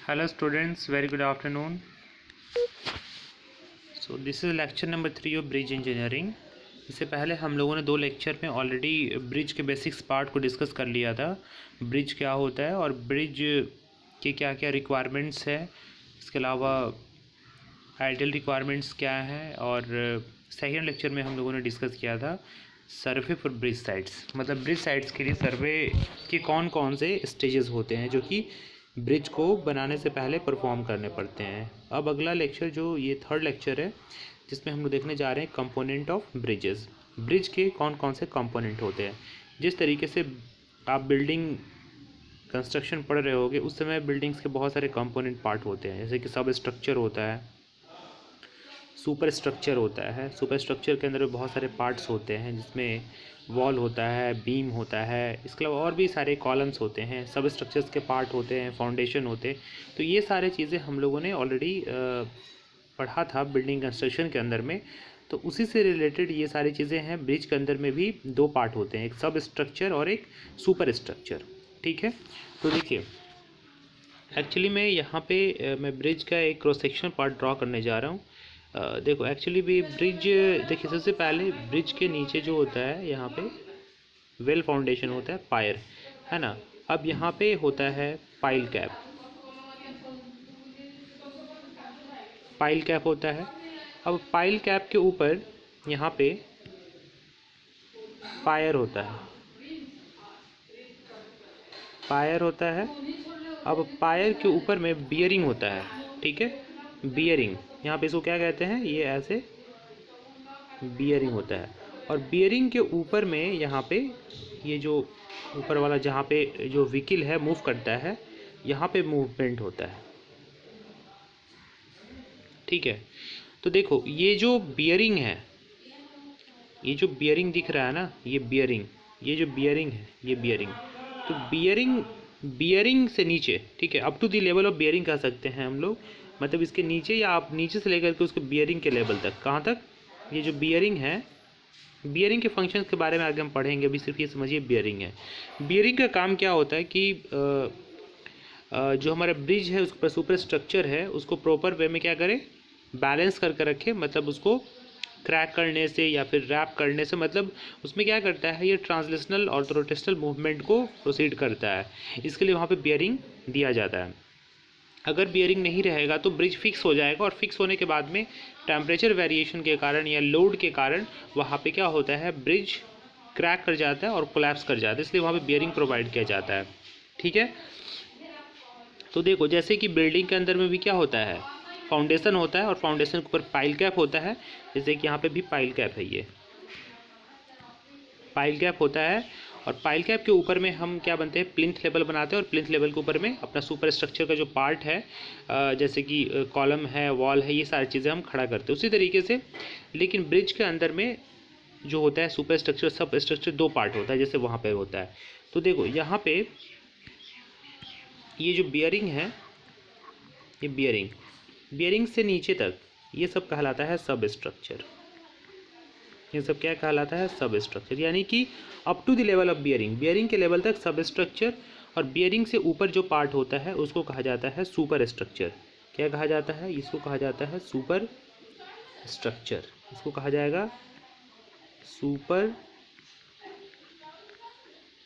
Hello students, very good afternoon. So this is lecture number 3 of bridge engineering. इससे पहले हम लोगों ने 2 लेक्चर में ऑलरेडी ब्रिज के बेसिक्स पार्ट को डिस्कस कर लिया था। ब्रिज क्या होता है और ब्रिज के क्या क्या रिक्वायरमेंट्स है, इसके अलावा आइडियल रिक्वायरमेंट्स क्या है। और सेकेंड लेक्चर में हम लोगों ने डिस्कस किया था सर्वे फॉर ब्रिज साइट्स, मतलब ब्रिज साइट्स के लिए सर्वे के कौन कौन से स्टेजेस होते हैं जो कि ब्रिज को बनाने से पहले परफॉर्म करने पड़ते हैं। अब अगला लेक्चर जो ये थर्ड लेक्चर है जिसमें हम लोग देखने जा रहे हैं कंपोनेंट ऑफ ब्रिजेस। ब्रिज के कौन कौन से कंपोनेंट होते हैं। जिस तरीके से आप बिल्डिंग कंस्ट्रक्शन पढ़ रहे होगे उस समय बिल्डिंग्स के बहुत सारे कंपोनेंट पार्ट होते हैं, जैसे कि सब स्ट्रक्चर होता है, सुपर स्ट्रक्चर होता है। सुपर स्ट्रक्चर के अंदर बहुत सारे पार्ट्स होते हैं जिसमें वॉल होता है, बीम होता है, इसके अलावा और भी सारे कॉलम्स होते हैं, सब स्ट्रक्चर्स के पार्ट होते हैं, फाउंडेशन होते हैं। तो ये सारे चीज़ें हम लोगों ने ऑलरेडी पढ़ा था बिल्डिंग कंस्ट्रक्शन के अंदर में। तो उसी से रिलेटेड ये सारी चीज़ें हैं। ब्रिज के अंदर में भी 2 पार्ट होते हैं, एक सब स्ट्रक्चर और एक सुपर स्ट्रक्चर। ठीक है, तो देखिए एक्चुअली मैं यहाँ पे मैं ब्रिज का एक क्रॉस सेक्शन पार्ट ड्रॉ करने जा रहा हूँ। देखो एक्चुअली भी ब्रिज, देखिए सबसे पहले ब्रिज के नीचे जो होता है यहाँ पे वेल फाउंडेशन होता है, पायर, है ना। अब यहाँ पे होता है पाइल कैप, पाइल कैप होता है। अब पाइल कैप के ऊपर यहाँ पे पायर होता है, पायर होता है। अब पायर के ऊपर में बियरिंग होता है, ठीक है, बियरिंग। यहाँ पे इसको क्या कहते हैं, ये ऐसे बियरिंग होता है। और बियरिंग के ऊपर में यहाँ पे ये जो ऊपर वाला जहाँ पे जो व्हीकल है मूव करता है, यहाँ पे मूवमेंट होता है, ठीक है। तो देखो ये जो बियरिंग है, ये जो बियरिंग दिख रहा है ना, ये बियरिंग, ये जो बियरिंग है ये बियरिंग। तो बियरिंग, बियरिंग से नीचे, ठीक है, up to the level of bearing कह सकते हैं हम लोग, मतलब इसके नीचे या आप नीचे से लेकर के उसके बियरिंग के लेवल तक, कहाँ तक, ये जो बियरिंग है। बियरिंग के फंक्शंस के बारे में आगे हम पढ़ेंगे, अभी सिर्फ ये समझिए बियरिंग है। बियरिंग का काम क्या होता है कि जो हमारा ब्रिज है उसके ऊपर सुपर स्ट्रक्चर है उसको प्रॉपर वे में क्या करें, बैलेंस करके रखे, मतलब उसको क्रैक करने से या फिर रैप करने से, मतलब उसमें क्या करता है, ये ट्रांसलेशनल और रोटेशनल मूवमेंट को प्रोसीड करता है। इसके लिए वहाँ पे बियरिंग दिया जाता है। अगर बियरिंग नहीं रहेगा तो ब्रिज फिक्स हो जाएगा, और फिक्स होने के बाद में टेम्परेचर वेरिएशन के कारण या लोड के कारण वहाँ पे क्या होता है, ब्रिज क्रैक कर जाता है और कोलैप्स कर जाता है, इसलिए वहाँ पे बियरिंग प्रोवाइड किया जाता है, ठीक है। तो देखो जैसे कि बिल्डिंग के अंदर में भी क्या होता है, फाउंडेशन होता है और फाउंडेशन के ऊपर पाइल कैप होता है, जैसे कि यहाँ पे भी पाइल कैप है, ये पाइल कैप होता है। और पाइल कैप के ऊपर में हम क्या बनते हैं, प्लिंथ लेवल बनाते हैं, और प्लिंथ लेवल के ऊपर में अपना सुपर स्ट्रक्चर का जो पार्ट है, जैसे कि कॉलम है, वॉल है, ये सारी चीज़ें हम खड़ा करते हैं उसी तरीके से। लेकिन ब्रिज के अंदर में जो होता है सुपर स्ट्रक्चर, सब स्ट्रक्चर 2 पार्ट होता है, जैसे वहाँ पे होता है। तो देखो यहाँ पे ये जो बियरिंग है, ये बियरिंग, बियरिंग से नीचे तक ये सब कहलाता है सब स्ट्रक्चर। ये सब क्या कहलाता है, सब स्ट्रक्चर, यानी कि up to the level of bearing, bearing के लेवल तक सब स्ट्रक्चर। और बियरिंग से ऊपर जो पार्ट होता है उसको कहा जाता है सुपर स्ट्रक्चर। क्या कहा जाता है, इसको कहा जाता है सुपर स्ट्रक्चर, इसको कहा जाएगा सुपर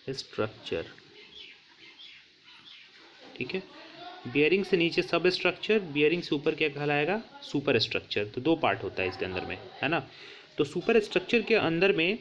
स्ट्रक्चर, ठीक है। बियरिंग से नीचे सब स्ट्रक्चर, बियरिंग से ऊपर क्या कहलाएगा, सुपर स्ट्रक्चर। तो 2 पार्ट होता है इसके अंदर में, है ना। तो सुपर स्ट्रक्चर के अंदर में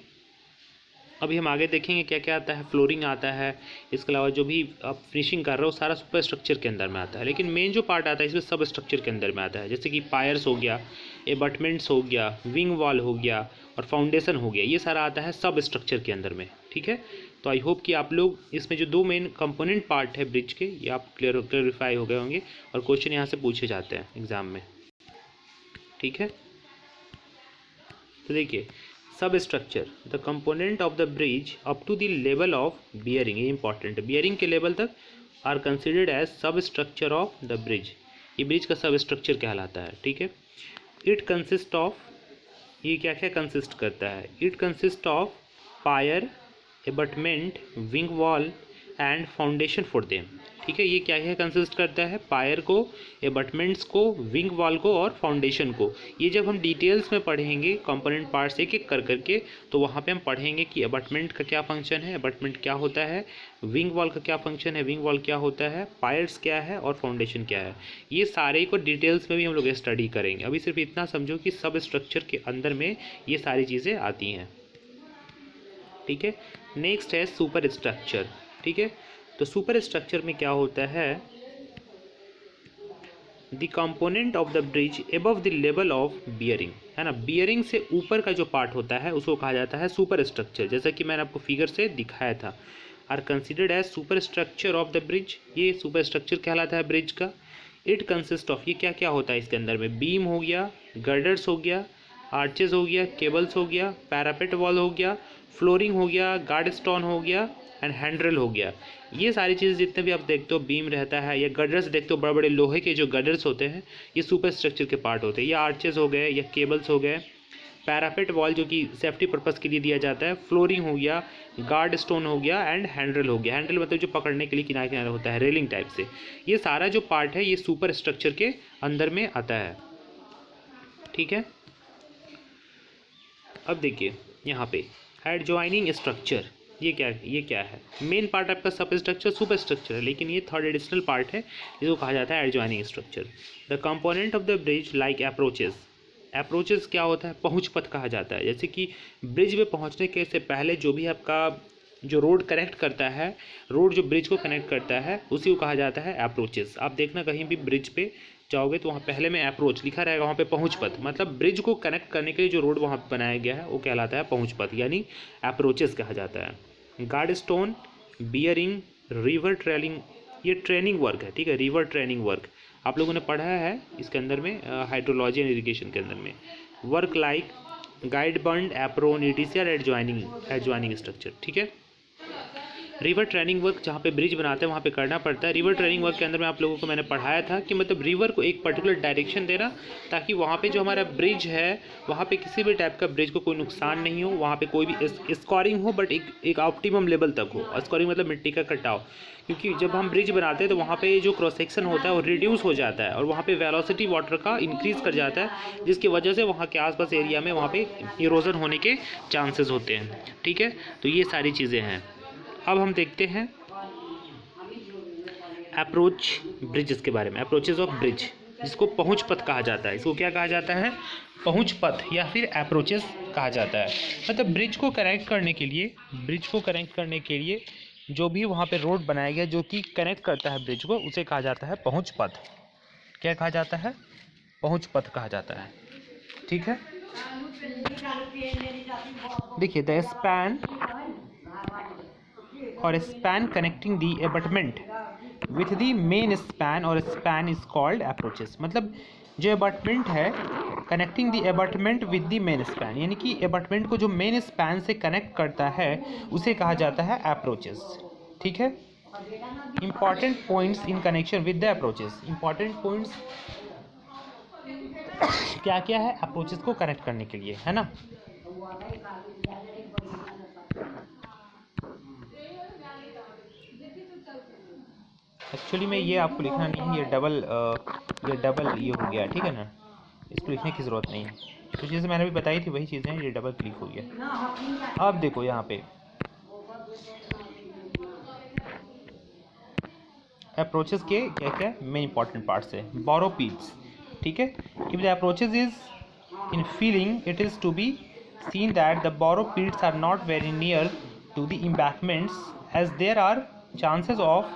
अभी हम आगे देखेंगे क्या क्या आता है, फ्लोरिंग आता है, इसके अलावा जो भी आप फिनिशिंग कर रहे हो सारा सुपर स्ट्रक्चर के अंदर में आता है। लेकिन मेन जो पार्ट आता है इसमें सब स्ट्रक्चर के अंदर में आता है, जैसे कि पायर्स हो गया, एबटमेंट्स हो गया, विंग वॉल हो गया और फाउंडेशन हो गया, ये सारा आता है सब स्ट्रक्चर के अंदर में, ठीक है। तो आई होप कि आप लोग इसमें जो 2 मेन कंपोनेंट पार्ट है ब्रिज के, ये आप क्लियरिफाई हो गए होंगे, और क्वेश्चन यहाँ से पूछे जाते हैं एग्जाम में, ठीक है। तो देखिए substructure, the component of the bridge up to the level of bearing, ये इंपॉर्टेंट है, बियरिंग के लेवल तक are considered as substructure of the bridge, ये ब्रिज का सब स्ट्रक्चर कहलाता है, ठीक है। इट कंसिस्ट ऑफ, ये क्या क्या कंसिस्ट करता है, it consist of pier, abutment, wing wall and foundation for them, ठीक है। ये क्या क्या कंसिस्ट करता है, पायर को, एबटमेंट्स को, विंग वॉल को और फाउंडेशन को। ये जब हम डिटेल्स में पढ़ेंगे कंपोनेंट पार्ट्स एक एक कर करके, तो वहाँ पे हम पढ़ेंगे कि एबटमेंट का क्या फंक्शन है, एबटमेंट क्या होता है, विंग वॉल का क्या फंक्शन है, विंग वॉल क्या होता है, पायर्स क्या है और फाउंडेशन क्या है। ये सारे को डिटेल्स में भी हम लोग स्टडी करेंगे। अभी सिर्फ इतना समझो कि सब स्ट्रक्चर के अंदर में ये सारी चीज़ें आती हैं, ठीक है। नेक्स्ट है सुपर स्ट्रक्चर, ठीक है। तो सुपर स्ट्रक्चर में क्या होता है, the component of the bridge above the level of bearing, है ना। बियरिंग से ऊपर का जो पार्ट होता है उसको कहा जाता है सुपर स्ट्रक्चर, जैसा कि मैंने आपको फिगर से दिखाया था। Are considered as superstructure of the bridge, ये सुपर स्ट्रक्चर कहलाता है ब्रिज का। इट कंसिस्ट ऑफ, ये क्या क्या होता है इसके अंदर में, बीम हो गया, गर्डर्स हो गया, आर्चेज हो गया, केबल्स हो गया, पैरापेट वॉल हो गया, फ्लोरिंग हो गया, गार्ड स्टोन हो गया एंड हैंड्रेल हो गया। ये सारी चीज़ जितने भी आप देखते हो, बीम रहता है या गडर्स देखते हो, बड़े बड़े लोहे के जो गडर्स होते हैं, ये सुपर स्ट्रक्चर के पार्ट होते हैं। या आर्चेज हो गए या केबल्स हो गए, पैरापेट वॉल जो कि सेफ्टी पर्पस के लिए दिया जाता है, फ्लोरिंग हो गया, गार्ड स्टोन हो गया एंड हैंड्रेल हो गया। हैंड्रेल मतलब जो पकड़ने के लिए किनारे किनारे होता है, रेलिंग टाइप से। ये सारा जो पार्ट है ये सुपर स्ट्रक्चर के अंदर में आता है, ठीक है। अब देखिए यहाँ पे एडजॉइनिंग स्ट्रक्चर, ये क्या है, मेन पार्ट आपका सब स्ट्रक्चर सुपर स्ट्रक्चर है, लेकिन ये थर्ड एडिशनल पार्ट है जिसको कहा जाता है adjoining structure. The component of the bridge like approaches, approaches क्या होता है, पहुंच पथ कहा जाता है। जैसे कि ब्रिज पे पहुंचने के से पहले जो भी आपका जो रोड कनेक्ट करता है, रोड जो ब्रिज को कनेक्ट करता है, उसी को कहा जाता है अप्रोचेस। आप देखना कहीं भी ब्रिज पे जाओगे तो वहाँ पहले में अप्रोच लिखा रहेगा, वहाँ पे पहुँच पथ, मतलब ब्रिज को कनेक्ट करने के लिए जो रोड वहाँ पे बनाया गया है वो कहलाता है पहुँच पथ, यानी अप्रोचेस कहा जाता है। Guard stone, bearing, river trailing, ये ट्रेनिंग वर्क है, ठीक है। रिवर ट्रेनिंग वर्क आप लोगों ने पढ़ा है इसके अंदर में, हाइड्रोलॉजी एंड इरिगेशन के अंदर में। वर्क लाइक गाइड बंड, एप्रोन, ईटीसी और एडजॉइनिंग स्ट्रक्चर, ठीक है। रिवर ट्रेनिंग वर्क जहाँ पे ब्रिज बनाते हैं वहाँ पे करना पड़ता है। रिवर ट्रेनिंग वर्क के अंदर में आप लोगों को मैंने पढ़ाया था कि मतलब रिवर को एक पर्टिकुलर डायरेक्शन देना, ताकि वहाँ पे जो हमारा ब्रिज है वहाँ पे किसी भी टाइप का ब्रिज को कोई नुकसान नहीं हो, वहाँ पे कोई भी स्कोरिंग हो, बट एक ऑप्टिमम लेवल तक हो। स्कोरिंग मतलब मिट्टी का कटाव, क्योंकि जब हम ब्रिज बनाते हैं तो वहाँ पे जो क्रॉस सेक्शन होता है वो रिड्यूस हो जाता है और वहाँ पे वेलोसिटी वाटर का इंक्रीज़ कर जाता है, जिसकी वजह से वहाँ के आसपास एरिया में वहाँ पे इरोजन होने के चांसेस होते हैं, ठीक है। तो ये सारी चीज़ें हैं। अब हम देखते हैं अप्रोच ब्रिजेस के बारे में, अप्रोचेज ऑफ ब्रिज, जिसको पहुंच पथ कहा जाता है। इसको क्या कहा जाता है, पहुंच पथ या फिर अप्रोचेस कहा जाता है। मतलब ब्रिज को कनेक्ट करने के लिए जो भी वहाँ पे रोड बनाया गया जो कि कनेक्ट करता है ब्रिज को, उसे कहा जाता है पहुंच पथ। क्या कहा जाता है, पहुंच पथ कहा जाता है, ठीक है। देखिए द स्पैन और span connecting the abutment with the main span और स्पैन इज कॉल्ड अप्रोचेस। मतलब जो एबटमेंट है connecting the abutment with the main span, यानी कि एबटमेंट को जो मेन स्पैन से कनेक्ट करता है उसे कहा जाता है अप्रोचेस, ठीक है। Important points in connection with the approaches, important points क्या क्या है अप्रोचेस को कनेक्ट करने के लिए, है ना। एक्चुअली में ये आपको लिखना नहीं है, ये डबल ये हो गया, ठीक है ना, इसको लिखने की ज़रूरत नहीं है। तो जैसे मैंने भी बताई थी वही चीज़ें, ये डबल क्लिक हो गया। अब देखो यहाँ पे अप्रोचेस के क्या क्या मेन इंपॉर्टेंट पार्ट्स है। बोरोपीड्स, ठीक है। If the approaches is in filling it is to be seen that the boropeds are not very near to the embankments as there are chances of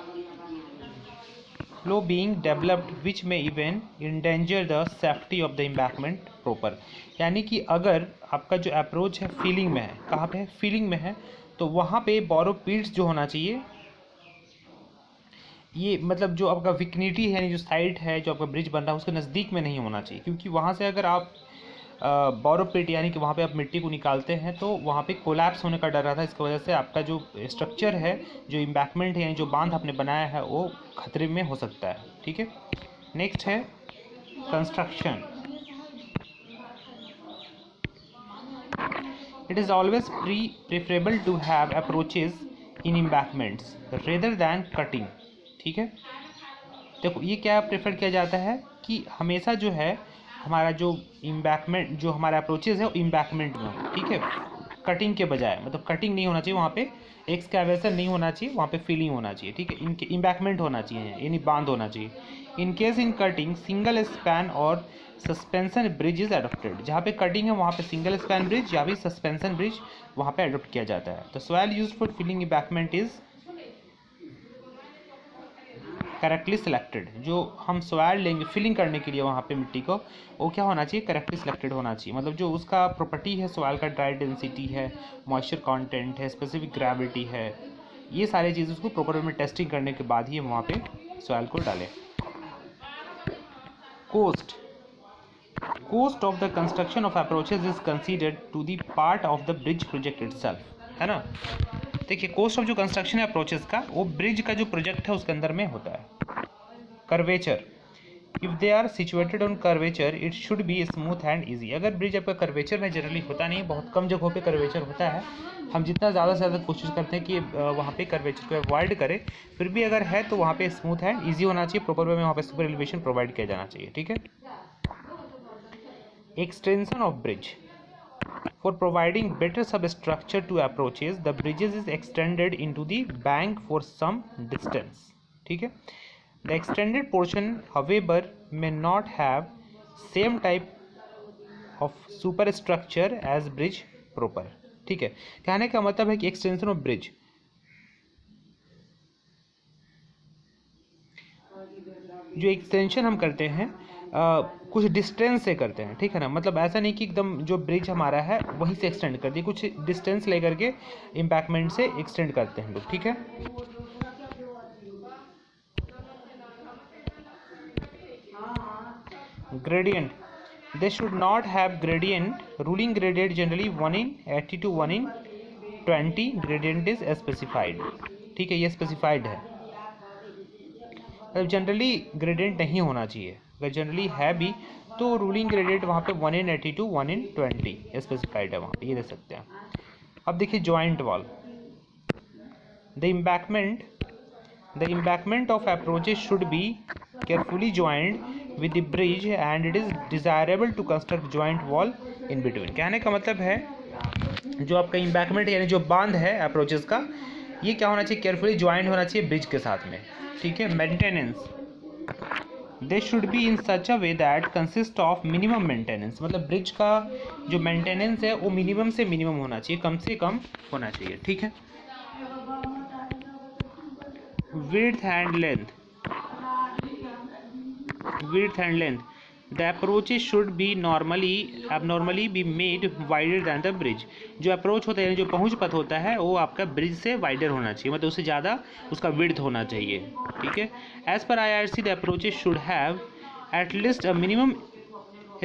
flow being developed which may even endanger the safety of the embankment proper। यानी कि अगर आपका जो approach है feeling में है, कहाँ पे है, फीलिंग में है, तो वहाँ पे बोरोपीड्स जो होना चाहिए, ये मतलब जो आपका विकनिटी है यानी जो साइड है जो आपका ब्रिज बन रहा है उसके नज़दीक में नहीं होना चाहिए, क्योंकि वहाँ से अगर आप बोरोपिट यानी कि वहाँ पे आप मिट्टी को निकालते हैं तो वहाँ पे कोलैप्स होने का डर रहता है। इसकी वजह से आपका जो स्ट्रक्चर है, जो एम्बैंकमेंट है यानी जो बांध आपने बनाया है वो खतरे में हो सकता है, ठीक है। नेक्स्ट है construction. It is always preferable to have approaches in embankments rather than cutting, ठीक है। देखो ये क्या प्रेफर किया जाता है कि हमेशा जो है हमारा जो इम्बैकमेंट, जो हमारा अप्रोचेज है वो इम्बैकमेंट में हो, ठीक है, कटिंग के बजाय, मतलब कटिंग नहीं होना चाहिए वहाँ पे, एक्सकैवेशन नहीं होना चाहिए वहाँ पे, फिलिंग होना चाहिए, ठीक है, इनके इम्बैकमेंट होना चाहिए, यानी बांध होना चाहिए। In case in cutting single span और सस्पेंशन ब्रिज इज एडोप्टेड, जहाँ पे कटिंग है वहाँ पे सिंगल स्पैन ब्रिज या फिर सस्पेंशन ब्रिज वहाँ पे एडोप्ट किया जाता है। तो soil use for filling embankment is correctly selected. जो हम सॉइल लेंगे फिलिंग करने के लिए वहाँ पे मिट्टी को, वो क्या होना चाहिए, करेक्टली सिलेक्टेड होना चाहिए, मतलब जो उसका प्रॉपर्टी है सॉइल का, ड्राई डेंसिटी है, मॉइस्चर कंटेंट है, स्पेसिफिक ग्रेविटी है, ये सारी चीज़ उसको प्रॉपर में टेस्टिंग करने के बाद ही हम वहाँ पे सॉइल को डालें। Cost, cost of the construction of approaches is considered to the part of the bridge project itself, है ना। देखिए कोस्ट ऑफ जो कंस्ट्रक्शन है अप्रोचेज का, वो ब्रिज का जो प्रोजेक्ट है उसके अंदर में होता है। Curvature, if they are situated on curvature it should be smooth and easy. अगर ब्रिज आपका कर्वेचर में जनरली होता नहीं, बहुत कम जगहों पे कर्वेचर होता है, हम जितना ज़्यादा से ज़्यादा कोशिश करते हैं कि वहाँ पे कर्वेचर को अवॉइड करें, फिर भी अगर है तो वहाँ पे स्मूथ एंड ईजी होना चाहिए, प्रॉपर वे में वहाँ पे सुपर एलिवेशन प्रोवाइड किया जाना चाहिए, ठीक है। Extension of bridge, for providing better substructure to approaches the bridges is extended into the bank for some distance, ठीक है। the extended portion however may not have same type of superstructure as bridge proper, ठीक है। कहने का मतलब है कि extension of bridge, जो एक्सटेंशन हम करते हैं कुछ डिस्टेंस से करते हैं, ठीक है ना, मतलब ऐसा नहीं कि एकदम जो ब्रिज हमारा है वहीं से एक्सटेंड कर दिए, कुछ डिस्टेंस लेकर के इम्पैक्टमेंट से एक्सटेंड करते हैं हम लोग, ठीक है। Gradient, they should not have gradient, ruling gradient generally 1:80 to 1:20 gradient is specified, ठीक है, ये स्पेसिफाइड है। जनरली ग्रेडियंट नहीं होना चाहिए, अगर जनरली है भी तो रूलिंग ग्रेडियंट वहाँ पे 1:80 to 1:20 स्पेसिफाइड है वहाँ पे, ये दे सकते हैं। अब देखिए joint wall, the embankment of approaches should be carefully joint with the bridge and it is desirable to construct joint wall in between. कहने का मतलब है जो आपका इम्बैकमेंट यानी जो बांध है अप्रोचेज का, ये क्या होना चाहिए, केयरफुली ज्वाइंट होना चाहिए ब्रिज के साथ में, ठीक है। Maintenance, they should be in such a way that consist of minimum maintenance, मतलब ब्रिज का जो मेंटेनेंस है वो मिनिमम से मिनिमम होना चाहिए, कम से कम होना चाहिए, ठीक है। Width and length, width and length, the approaches should be abnormally be made wider than the bridge। जो अप्रोच होता है, जो पहुंच पथ होता है, वो आपका ब्रिज से वाइडर होना चाहिए, मतलब उससे ज़्यादा उसका विड्थ होना चाहिए, ठीक है। As per IRC the approaches should have at least a minimum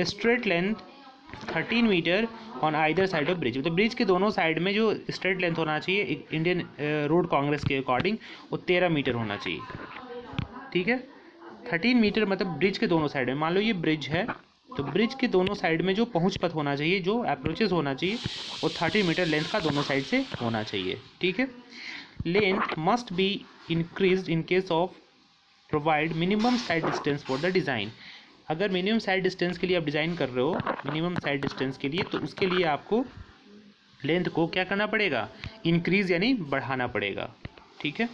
straight length 13 metre on either side of bridge, मतलब ब्रिज के दोनों साइड में जो स्ट्रेट लेंथ होना चाहिए इंडियन रोड कांग्रेस के अकॉर्डिंग वो 13 मीटर होना चाहिए, ठीक है। 13 मीटर मतलब ब्रिज के दोनों साइड में, मान लो ये ब्रिज है तो ब्रिज के दोनों साइड में जो पहुंच पथ होना चाहिए, जो अप्रोचेज होना चाहिए, वो 30 मीटर लेंथ का दोनों साइड से होना चाहिए, ठीक है। Length must be increased in case of provide minimum side distance for the design. अगर मिनिमम साइड डिस्टेंस के लिए आप डिज़ाइन कर रहे हो, मिनिमम साइड डिस्टेंस के लिए, तो उसके लिए आपको लेंथ को क्या करना पड़ेगा, इंक्रीज यानी बढ़ाना पड़ेगा, ठीक है।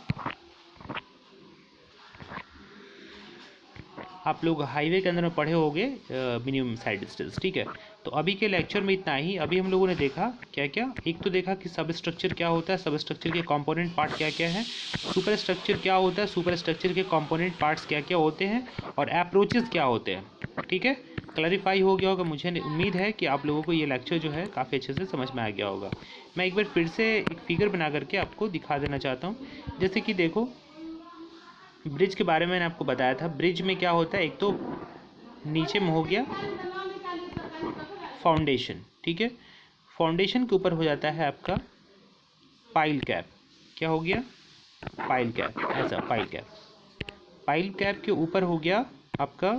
आप लोग हाईवे के अंदर में पढ़े होंगे मिनिमम साइड डिस्टेंस, ठीक है। तो अभी के लेक्चर में इतना ही। अभी हम लोगों ने देखा क्या क्या, एक तो देखा कि सब स्ट्रक्चर क्या होता है, सब स्ट्रक्चर के कंपोनेंट पार्ट क्या क्या है, सुपर स्ट्रक्चर क्या होता है, सुपर स्ट्रक्चर के कंपोनेंट पार्ट्स क्या क्या होते हैं, और अप्रोचेस क्या होते हैं, ठीक है। क्लैरिफाई हो गया होगा, मुझे उम्मीद है कि आप लोगों को ये लेक्चर जो है काफ़ी अच्छे से समझ में आ गया होगा। मैं एक बार फिर से एक फिगर बना करके आपको दिखा देना चाहता हूँ। जैसे कि देखो ब्रिज के बारे में मैंने आपको बताया था, ब्रिज में क्या होता है, एक तो नीचे में हो गया फाउंडेशन, ठीक है, फाउंडेशन के ऊपर हो जाता है आपका पाइल कैप, क्या हो गया, पाइल कैप, ऐसा पाइल कैप, पाइल कैप के ऊपर हो गया आपका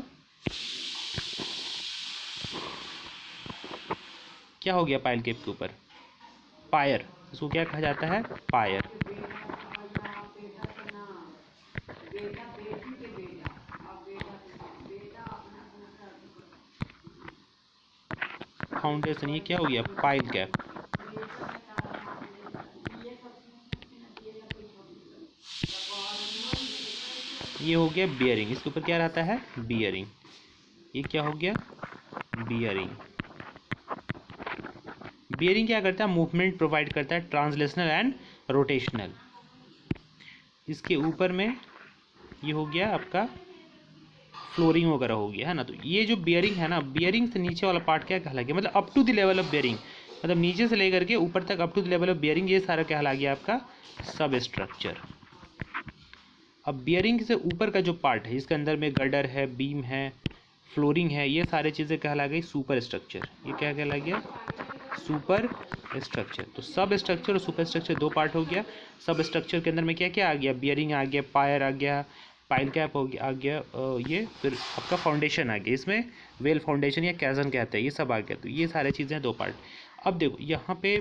क्या हो गया, पाइल कैप के ऊपर पायर, इसको क्या कहा जाता है, पायर, फाउंडेशन, ये क्या हो गया, पाइल कैप। ये हो गया बियरिंग, इसके ऊपर क्या रहता है, बियरिंग। ये क्या हो गया, बियरिंग। बियरिंग क्या करता है, मूवमेंट प्रोवाइड करता है, ट्रांसलेशनल एंड रोटेशनल। इसके ऊपर में ये हो गया आपका फ्लोरिंग वगैरह हो गया है ना। तो ये जो बियरिंग है ना, बियरिंग से नीचे वाला पार्ट क्या कहला गया, मतलब up to the level of bearing, मतलब नीचे से लेकर के ऊपर तक up to the level of bearing, ये सारा कहला गया आपका सब स्ट्रक्चर। अब बियरिंग से ऊपर का जो पार्ट है, इसके अंदर में गर्डर है, बीम है, फ्लोरिंग है, ये सारी चीज़ें कहला गई सुपर स्ट्रक्चर। ये क्या कहला गया, सुपर स्ट्रक्चर। तो सब स्ट्रक्चर और सुपर स्ट्रक्चर दो पार्ट हो गया। सब स्ट्रक्चर के अंदर में क्या क्या आ गया, बियरिंग आ गया, पायर आ गया, पाइल कैप हो गया, आ गया ये फिर आपका फाउंडेशन आ गया, इसमें वेल फाउंडेशन या कैजन कहते हैं, ये सब आ गया। तो ये सारी चीज़ें दो पार्ट। अब देखो यहाँ पे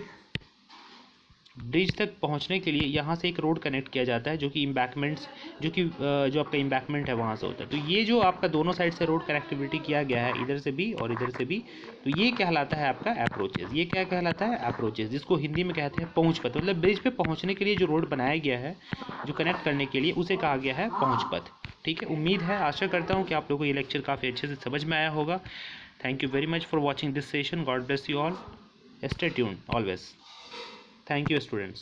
ब्रिज तक पहुंचने के लिए यहाँ से एक रोड कनेक्ट किया जाता है, जो कि इम्बैकमेंट्स, जो आपका इम्बैकमेंट है वहाँ से होता है। तो ये जो आपका दोनों साइड से रोड कनेक्टिविटी किया गया है, इधर से भी और इधर से भी, तो ये कहलाता है आपका अप्रोचेज। ये क्या कहलाता है, अप्रोचेज, जिसको हिंदी में कहते हैं पहुँच पथ। मतलब ब्रिज पे पहुँचने के लिए जो रोड बनाया गया है, जो कनेक्ट करने के लिए, उसे कहा गया है पहुँच पथ। ठीक है, उम्मीद है, आशा करता हूँ कि आप लोगों को ये लेक्चर काफ़ी अच्छे से समझ में आया होगा। Thank you very much for watching this session. God bless you all, stay tuned always. Thank you, students.